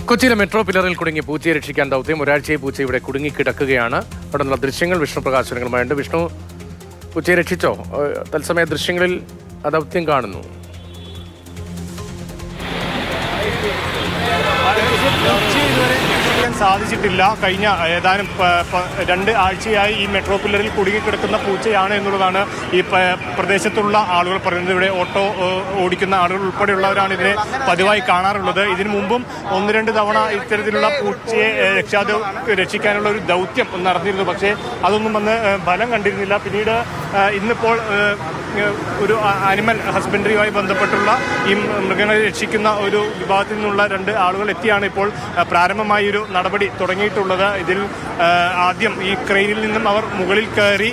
കൊച്ചിയിലെ മെട്രോ പില്ലറിൽ കുടുങ്ങി പൂച്ചയെ രക്ഷിക്കാൻ ദൗത്യം. ഒരാഴ്ചയായി പൂച്ച ഇവിടെ കുടുങ്ങിക്കിടക്കുകയാണ്. അവിടെ നിന്നുള്ള ദൃശ്യങ്ങൾ വിഷ്ണു പ്രകാശനങ്ങളുമായുണ്ട്. വിഷ്ണു, പൂച്ചയെ രക്ഷിച്ചോ? തത്സമയ ദൃശ്യങ്ങളിൽ ആ ദൗത്യം കാണുന്നു. സാധിച്ചിട്ടില്ല. കഴിഞ്ഞ ഏതാനും 2 ആഴ്ചയായി ഈ മെട്രോ പില്ലറിൽ കുടുങ്ങിക്കിടക്കുന്ന പൂച്ചയാണ് എന്നുള്ളതാണ് ഈ പ്രദേശത്തുള്ള ആളുകൾ പറയുന്നത്. ഇവിടെ ഓട്ടോ ഓടിക്കുന്ന ആളുകൾ ഉൾപ്പെടെയുള്ളവരാണ് ഇതിനെ പതിവായി കാണാറുള്ളത്. ഇതിനു മുമ്പും 1-2 തവണ ഇത്തരത്തിലുള്ള പൂച്ചയെ രക്ഷിക്കാനുള്ള ഒരു ദൗത്യം നടന്നിരുന്നു. പക്ഷേ അതൊന്നും വന്ന് ഫലം കണ്ടിരുന്നില്ല. പിന്നീട് ഇന്നിപ്പോൾ ഒരു ആനിമൽ ഹസ്ബൻഡറിയുമായി ബന്ധപ്പെട്ടുള്ള ഈ മൃഗങ്ങളെ രക്ഷിക്കുന്ന ഒരു വിഭാഗത്തിൽ നിന്നുള്ള 2 ആളുകൾ എത്തിയാണ് ഇപ്പോൾ പ്രാരംഭമായി ഒരു നടപടി തുടങ്ങിയിട്ടുള്ളത്. ഇതിൽ ആദ്യം ഈ ക്രെയിനിൽ നിന്നും അവർ മുകളിൽ കയറി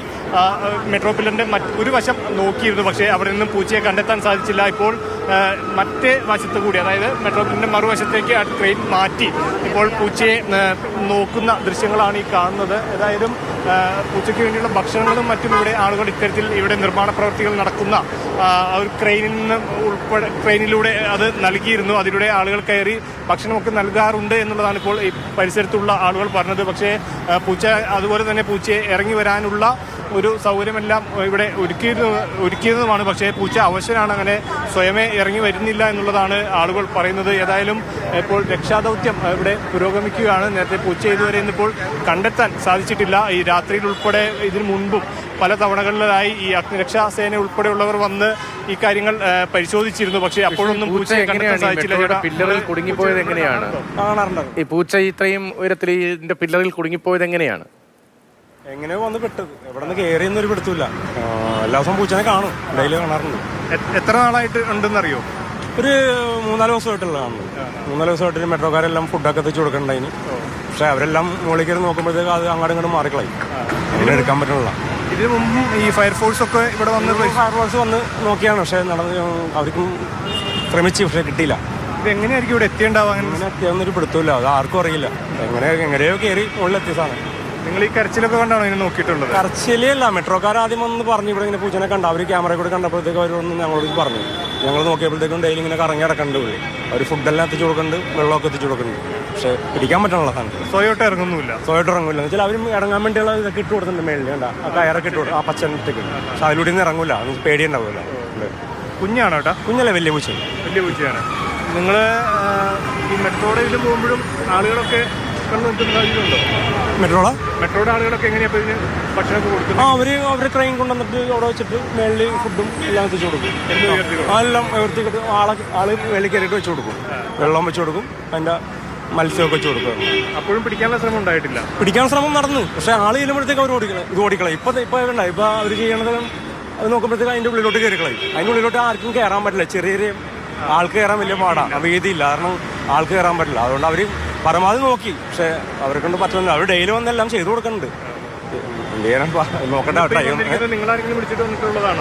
മെട്രോ പില്ലറിന്റെ ഒരു വശം നോക്കിയിരുന്നു. പക്ഷേ അവിടെ നിന്നും പൂച്ചയെ കണ്ടെത്താൻ സാധിച്ചില്ല. ഇപ്പോൾ മറ്റേ വശത്ത് കൂടി, അതായത് മെട്രോ പില്ലറിന്റെ മറുവശത്തേക്ക് ആ ട്രെയിൻ മാറ്റി ഇപ്പോൾ പൂച്ചയെ നോക്കുന്ന ദൃശ്യങ്ങളാണ് ഈ കാണുന്നത്. ഏതായാലും പൂച്ചയ്ക്ക് വേണ്ടിയുള്ള ഭക്ഷണങ്ങളും മറ്റും ഇവിടെ ആളുകൾ ഇത്തരത്തിൽ ഇവിടെ നിർമ്മാണ പ്രവർത്തികൾ നടക്കുന്ന ഒരു ക്രെയിനിലൂടെ അത് നൽകിയിരുന്നു. അതിലൂടെ ആളുകൾ കയറി ഭക്ഷണമൊക്കെ നൽകാറുണ്ട് എന്നുള്ളതാണ് ഇപ്പോൾ ഈ പരിസരത്തുള്ള ആളുകൾ പറഞ്ഞത്. പക്ഷേ പൂച്ച അതുപോലെ തന്നെ പൂച്ചയെ ഇറങ്ങി വരാനുള്ള ഒരു സൗകര്യമെല്ലാം ഇവിടെ ഒരുക്കിയതുമാണ്. പക്ഷേ പൂച്ച അവശനാണ്, അങ്ങനെ സ്വയമേ ഇറങ്ങി വരുന്നില്ല എന്നുള്ളതാണ് ആളുകൾ പറയുന്നത്. ഏതായാലും ഇപ്പോൾ രക്ഷാദൗത്യം ഇവിടെ പുരോഗമിക്കുകയാണ്. നേരത്തെ പൂച്ച ഇതുവരെ ഇന്നിപ്പോൾ കണ്ടെത്താൻ സാധിച്ചിട്ടില്ല. ഈ രാത്രിയിൽ ഉൾപ്പെടെ ഇതിനു മുൻപും പല തവണകളിലായി ഈ അഗ്നിരക്ഷാസേന ഉൾപ്പെടെയുള്ളവർ വന്ന് ഈ കാര്യങ്ങൾ പരിശോധിച്ചിരുന്നു. പക്ഷേ അപ്പോഴൊന്നും പൂച്ചയെ കണ്ടെത്താൻ സാധിച്ചില്ല. പില്ലറിൽ കുടുങ്ങിപ്പോയത് എങ്ങനെയാണ്? ഈ പൂച്ച ഇത്രയും ഉയരത്തിൽ ഇതിന്റെ പില്ലറിൽ കുടുങ്ങിപ്പോയത് എങ്ങനെയാണ്? എങ്ങനെയോ വന്ന് പെട്ടത്, എവിടെ നിന്ന് കയറിയെന്നൊരു പിടുത്തില്ല. എല്ലാ ദിവസവും പൂച്ചനെ കാണും, ഡെയിലി കാണാറുണ്ട്. എത്ര നാളായിട്ട് ഉണ്ടെന്നറിയോ? ഒരു 3-4 ദിവസമായിട്ടുള്ള കാണുന്നത്. 3-4 ദിവസമായിട്ട് മെട്രോക്കാരെല്ലാം ഫുഡൊക്കെ എത്തിച്ചു കൊടുക്കണ്ടായിന്. പക്ഷെ അവരെല്ലാം മുകളിൽ കയറി നോക്കുമ്പോഴത്തേക്ക് അത് അങ്ങോട്ടും ഇങ്ങോട്ടും മാറിക്കളയും. അങ്ങനെ എടുക്കാൻ പറ്റുന്നില്ല. ഇതിനു മുമ്പും ഈ ഫയർഫോഴ്സ് ഒക്കെ ഇവിടെ ഫയർഫോഴ്സ് വന്ന് നോക്കിയാണ്. പക്ഷെ അവർക്കും ശ്രമിച്ചു, പക്ഷെ കിട്ടിയില്ല. ഇത് എങ്ങനെയായിരിക്കും ഇവിടെ എത്തിയുണ്ടാവുക? അങ്ങനെ എത്തിയെന്നൊരു പിടുത്തില്ല, അത് ആർക്കും അറിയില്ല. എങ്ങനെയോ കയറി മുകളിലെത്തിയ സാധനം. നിങ്ങൾ ഈ കരച്ചിലൊക്കെ കണ്ടാണോ ഇതിനെ നോക്കിയിട്ടുള്ളത്? കരച്ചിലല്ല, മെട്രോക്കാർ ആദ്യം വന്ന് പറഞ്ഞു ഇവിടെ ഇങ്ങനെ പൂച്ചനെ കണ്ട. അവർ ക്യാമറ കൂടെ കണ്ടപ്പോഴത്തേക്ക് അവർ വന്ന് ഞങ്ങളോട് പറഞ്ഞു. ഞങ്ങൾ നോക്കിയപ്പോഴത്തേക്കും ഡെയിലി ഇങ്ങനെ കറങ്ങി കിടക്കണ്ട്. പുള്ളി അവർ ഫുഡെല്ലാം എത്തിച്ചു കൊടുക്കുന്നുണ്ട്, വെള്ളമൊക്കെ എത്തിച്ചു കൊടുക്കുന്നുണ്ട്. പക്ഷെ പിടിക്കാൻ പറ്റണുള്ള സാധനം. സ്വയോട്ട് ഇറങ്ങുന്നില്ല എന്ന് വെച്ചാൽ അവരും ഇറങ്ങാൻ വേണ്ടിയുള്ള ഇതൊക്കെ ഇട്ട് കൊടുക്കുന്നുണ്ട്. മേളിൽ കണ്ട ആ കയറൊക്കെ ഇട്ട് കൊടുക്കും, ആ പച്ചനത്തേക്ക്. പക്ഷെ അതിലൂടെ ഒന്നും ഇറങ്ങൂല, പേടിയുണ്ടാവില്ല. കുഞ്ഞാണോ ഏട്ടാ? കുഞ്ഞല്ലേ, വലിയ പൂച്ച. വലിയ പൂച്ചയാണ്. നിങ്ങൾ ഈ മെട്രോയുടെ ഇതിൽ പോകുമ്പോഴും ആളുകളൊക്കെ മെട്രോയുടെ ആളുകളൊക്കെ എങ്ങനെയാ ഭക്ഷണമൊക്കെ കൊടുക്കും? അവര് ക്രെയിൻ കൊണ്ടുവന്നിട്ട് അവിടെ വെച്ചിട്ട് മേളിൽ ഫുഡും എല്ലാം വെച്ച് കൊടുക്കും. എല്ലാം ഉയർത്തിക്കിട്ട് ആള് മേളിൽ കയറിയിട്ട് വെച്ച് കൊടുക്കും. വെള്ളം വെച്ച് കൊടുക്കും, അതിന്റെ മത്സ്യമൊക്കെ വെച്ച് കൊടുക്കും. അപ്പോഴും പിടിക്കാനുള്ള ശ്രമം ഉണ്ടായിട്ടില്ല? പിടിക്കാൻ ശ്രമം നടന്നു, പക്ഷെ ആള് ചെല്ലുമ്പോഴത്തേക്ക് അവർ ഓടിക്കളയും. ഇപ്പൊ അവർ ചെയ്യണത് അത് നോക്കുമ്പോഴത്തേക്ക് അതിന്റെ ഉള്ളിലോട്ട് കയറി കളയും. അതിന്റെ ഉള്ളിലോട്ട് ആർക്കും കയറാൻ പറ്റില്ല. ചെറിയ ആൾക്ക് കയറാൻ വലിയ പാടാണ്, വേദിയില്ല. കാരണം ആൾക്ക് കയറാൻ പറ്റില്ല. അതുകൊണ്ട് അവര് പരമാവധി നോക്കി, പക്ഷെ അവരെ കൊണ്ട് പറ്റുന്നില്ല. അവർ ഡെയിലി വന്നെല്ലാം ചെയ്തു കൊടുക്കുന്നുണ്ട്. നോക്കട്ടെ.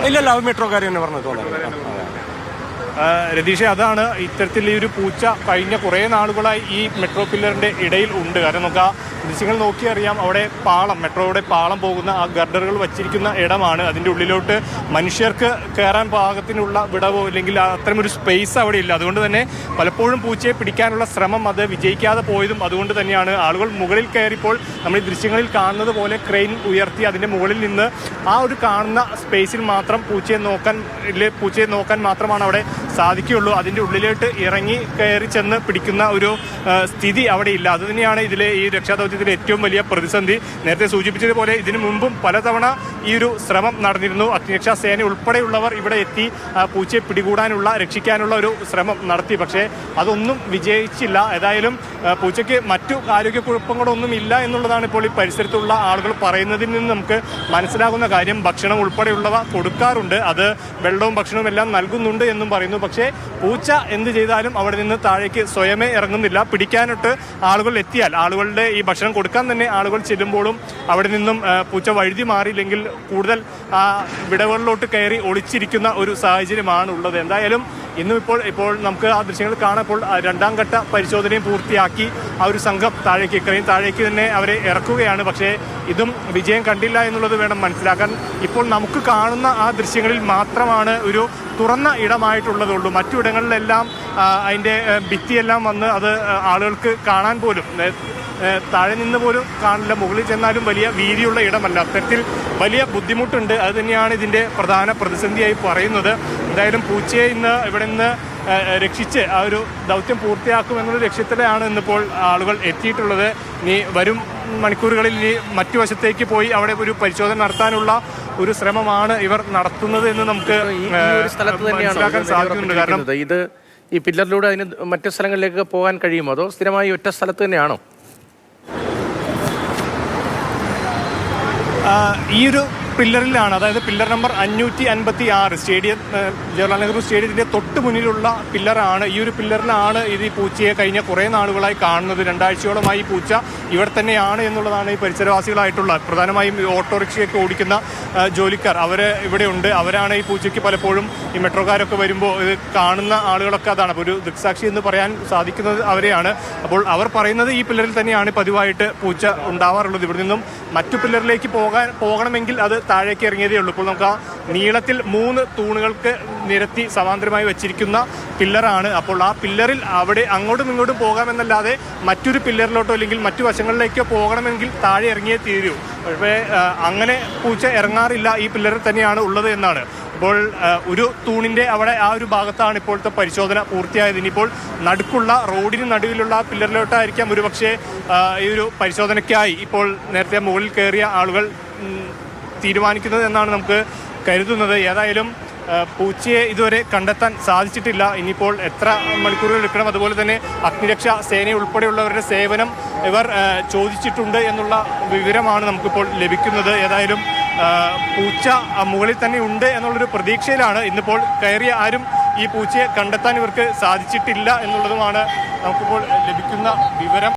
ഇല്ലല്ല, അവർ മെട്രോക്കാർ തന്നെ പറഞ്ഞു തോന്നുന്നു. രതീഷ്, അതാണ് ഇത്തരത്തിൽ ഈ ഒരു പൂച്ച കഴിഞ്ഞ കുറേ നാളുകളായി ഈ മെട്രോ പില്ലറിന്റെ ഇടയിൽ ഉണ്ട്. കാരണം നമുക്ക് ആ ദൃശ്യങ്ങൾ നോക്കി അറിയാം. അവിടെ മെട്രോയുടെ പാളം പോകുന്ന ആ ഗർഡറുകൾ വച്ചിരിക്കുന്ന ഇടമാണ്. അതിൻ്റെ ഉള്ളിലോട്ട് മനുഷ്യർക്ക് കയറാൻ പാകത്തിനുള്ള വിടവോ ഇല്ലെങ്കിൽ അത്തരമൊരു സ്പേസ് അവിടെ ഇല്ല. അതുകൊണ്ട് തന്നെ പലപ്പോഴും പൂച്ചയെ പിടിക്കാനുള്ള ശ്രമം അത് വിജയിക്കാതെ പോയതും അതുകൊണ്ട് തന്നെയാണ്. ആളുകൾ മുകളിൽ കയറിപ്പോൾ നമ്മൾ ഈ ദൃശ്യങ്ങളിൽ കാണുന്നത് പോലെ ക്രെയിൻ ഉയർത്തി അതിൻ്റെ മുകളിൽ നിന്ന് ആ ഒരു കാണുന്ന സ്പേസിൽ മാത്രം പൂച്ചയെ നോക്കാൻ മാത്രമാണ് അവിടെ സാധിക്കുകയുള്ളൂ. അതിൻ്റെ ഉള്ളിലോട്ട് ഇറങ്ങി കയറി ചെന്ന് പിടിക്കുന്ന ഒരു സ്ഥിതി അവിടെ ഇല്ല. അതുതന്നെയാണ് ഇതിലെ ഈ രക്ഷാദൗത്യത്തിലെ ഏറ്റവും വലിയ പ്രതിസന്ധി. നേരത്തെ സൂചിപ്പിച്ചതുപോലെ ഇതിനു മുമ്പും പലതവണ ഈ ഒരു ശ്രമം നടന്നിരുന്നു. അഗ്നിരക്ഷാ സേന ഉൾപ്പെടെയുള്ളവർ ഇവിടെ എത്തി പൂച്ചയെ രക്ഷിക്കാനുള്ള ഒരു ശ്രമം നടത്തി. പക്ഷേ അതൊന്നും വിജയിച്ചില്ല. ഏതായാലും പൂച്ചയ്ക്ക് മറ്റു ആരോഗ്യക്കുഴപ്പങ്ങളൊന്നും ഇല്ല എന്നുള്ളതാണ് ഇപ്പോൾ ഈ പരിസരത്തുള്ള ആളുകൾ പറയുന്നതിൽ നിന്ന് നമുക്ക് മനസ്സിലാകുന്ന കാര്യം. ഭക്ഷണം ഉൾപ്പെടെയുള്ളവ കൊടുക്കാറുണ്ട്, അത് വെള്ളവും ഭക്ഷണവും എല്ലാം നൽകുന്നുണ്ട് എന്നും പറയുന്നു. പക്ഷേ പൂച്ച എന്ത് ചെയ്താലും അവിടെ നിന്ന് താഴേക്ക് സ്വയമേ ഇറങ്ങുന്നില്ല. പിടിക്കാനിട്ട് ആളുകൾ എത്തിയാൽ, ആളുകളുടെ ഈ ഭക്ഷണം കൊടുക്കാൻ തന്നെ ആളുകൾ ചെല്ലുമ്പോഴും അവിടെ നിന്നും പൂച്ച വഴുതി മാറിയില്ലെങ്കിൽ കൂടുതൽ വിടവുകളിലോട്ട് കയറി ഒളിച്ചിരിക്കുന്ന ഒരു സാഹചര്യമാണ് ഉള്ളത്. എന്തായാലും ഇന്നും ഇപ്പോൾ നമുക്ക് ആ ദൃശ്യങ്ങൾ കാണപ്പോൾ 2ാം ഘട്ട പരിശോധനയും പൂർത്തിയാക്കി ആ ഒരു സംഘം ക്രെയിൻ താഴേക്ക് തന്നെ അവരെ ഇറക്കുകയാണ്. പക്ഷേ ഇതും വിജയം കണ്ടില്ല എന്നുള്ളത് വേണം മനസ്സിലാക്കാൻ. ഇപ്പോൾ നമുക്ക് കാണുന്ന ആ ദൃശ്യങ്ങളിൽ മാത്രമാണ് ഒരു തുറന്ന ഇടമായിട്ടുള്ളതുള്ളൂ. മറ്റിടങ്ങളിലെല്ലാം അതിൻ്റെ ഭിത്തിയെല്ലാം വന്ന് അത് ആളുകൾക്ക് കാണാൻ പോലും താഴെ നിന്ന് പോലും കാണില്ല. മുകളിൽ ചെന്നാലും വലിയ വീതിയുള്ള ഇടമല്ല. അത്തരത്തിൽ വലിയ ബുദ്ധിമുട്ടുണ്ട്. അത് തന്നെയാണ് ഇതിൻ്റെ പ്രധാന പ്രതിസന്ധിയായി പറയുന്നത്. എന്തായാലും പൂച്ചയെ ഇന്ന് ഇവിടെ നിന്ന് രക്ഷിച്ച് ആ ഒരു ദൗത്യം പൂർത്തിയാക്കുമെന്നുള്ള ലക്ഷ്യത്തിലാണ് ഇന്നിപ്പോൾ ആളുകൾ എത്തിയിട്ടുള്ളത്. ഇനി വരും മണിക്കൂറുകളിൽ ഇനി മറ്റു വശത്തേക്ക് പോയി അവിടെ ഒരു പരിശോധന നടത്താനുള്ള ഒരു ശ്രമമാണ് ഇവർ നടത്തുന്നത് എന്ന് നമുക്ക് മനസ്സിലാക്കാൻ സാധിക്കുന്നുണ്ട്. കാരണം ഇത് ഈ പില്ലറിലൂടെ അതിന് മറ്റു സ്ഥലങ്ങളിലേക്ക് പോകാൻ കഴിയുമോ, അതോ സ്ഥിരമായി ഒറ്റ സ്ഥലത്ത് തന്നെയാണോ? ഈ ഒരു പില്ലറിലാണ്, അതായത് pillar number 556 stadium, Jawaharlal Nehru സ്റ്റേഡിയത്തിൻ്റെ തൊട്ട് മുന്നിലുള്ള പില്ലറാണ്. ഈ ഒരു പില്ലറിലാണ് ഇത് ഈ പൂച്ചയെ കഴിഞ്ഞ കുറേ നാളുകളായി കാണുന്നത്. 2 ആഴ്ചയോളമായി ഈ പൂച്ച ഇവിടെ തന്നെയാണ് എന്നുള്ളതാണ് ഈ പരിസരവാസികളായിട്ടുള്ള, പ്രധാനമായും ഓട്ടോറിക്ഷയൊക്കെ ഓടിക്കുന്ന ജോലിക്കാർ അവർ ഇവിടെ ഉണ്ട്. അവരാണ് ഈ പൂച്ചയ്ക്ക് പലപ്പോഴും ഈ മെട്രോക്കാരൊക്കെ വരുമ്പോൾ ഇത് കാണുന്ന ആളുകളൊക്കെ അതാണ്. അപ്പോൾ ഒരു ദൃക്സാക്ഷി എന്ന് പറയാൻ സാധിക്കുന്നത് അവരെയാണ്. അപ്പോൾ അവർ പറയുന്നത് ഈ പില്ലറിൽ തന്നെയാണ് പതിവായിട്ട് പൂച്ച ഉണ്ടാവാറുള്ളത്. ഇവിടെ നിന്നും മറ്റു പില്ലറിലേക്ക് പോകണമെങ്കിൽ അത് താഴേക്ക് ഇറങ്ങിയതേ ഉള്ളൂ. ഇപ്പോൾ നമുക്ക് ആ നീളത്തിൽ 3 തൂണുകൾക്ക് നിരത്തി സമാന്തരമായി വെച്ചിരിക്കുന്ന പില്ലറാണ്. അപ്പോൾ ആ പില്ലറിൽ അവിടെ അങ്ങോട്ടും ഇങ്ങോട്ടും പോകാമെന്നല്ലാതെ മറ്റൊരു പില്ലറിലോട്ടോ അല്ലെങ്കിൽ മറ്റു വശങ്ങളിലേക്കോ പോകണമെങ്കിൽ താഴെ ഇറങ്ങിയേ തീരൂ. പക്ഷേ അങ്ങനെ പൂച്ച ഇറങ്ങാറില്ല, ഈ പില്ലറിൽ തന്നെയാണ് ഉള്ളത് എന്നാണ്. ഇപ്പോൾ ഒരു തൂണിൻ്റെ അവിടെ ആ ഒരു ഭാഗത്താണ് ഇപ്പോഴത്തെ പരിശോധന പൂർത്തിയായത്. ഇനിയിപ്പോൾ നടുക്കുള്ള റോഡിന് നടുവിലുള്ള പില്ലറിലോട്ടായിരിക്കാം ഒരുപക്ഷെ ഈ ഒരു പരിശോധനയ്ക്കായി ഇപ്പോൾ നേരത്തെ മുകളിൽ കയറിയ ആളുകൾ തീരുമാനിക്കുന്നത് എന്നാണ് നമുക്ക് കരുതുന്നത്. ഏതായാലും പൂച്ചയെ ഇതുവരെ കണ്ടെത്താൻ സാധിച്ചിട്ടില്ല. ഇനിയിപ്പോൾ എത്ര മണിക്കൂറുകൾ എടുക്കണം, അതുപോലെ തന്നെ അഗ്നിരക്ഷാ സേന ഉൾപ്പെടെയുള്ളവരുടെ സേവനം ഇവർ ചോദിച്ചിട്ടുണ്ട് എന്നുള്ള വിവരമാണ് നമുക്കിപ്പോൾ ലഭിക്കുന്നത്. ഏതായാലും പൂച്ച മുകളിൽ തന്നെ ഉണ്ട് എന്നുള്ളൊരു പ്രതീക്ഷയിലാണ്. ഇന്നിപ്പോൾ കയറിയ ആരും ഈ പൂച്ചയെ കണ്ടെത്താൻ ഇവർക്ക് സാധിച്ചിട്ടില്ല എന്നുള്ളതുമാണ് നമുക്കിപ്പോൾ ലഭിക്കുന്ന വിവരം.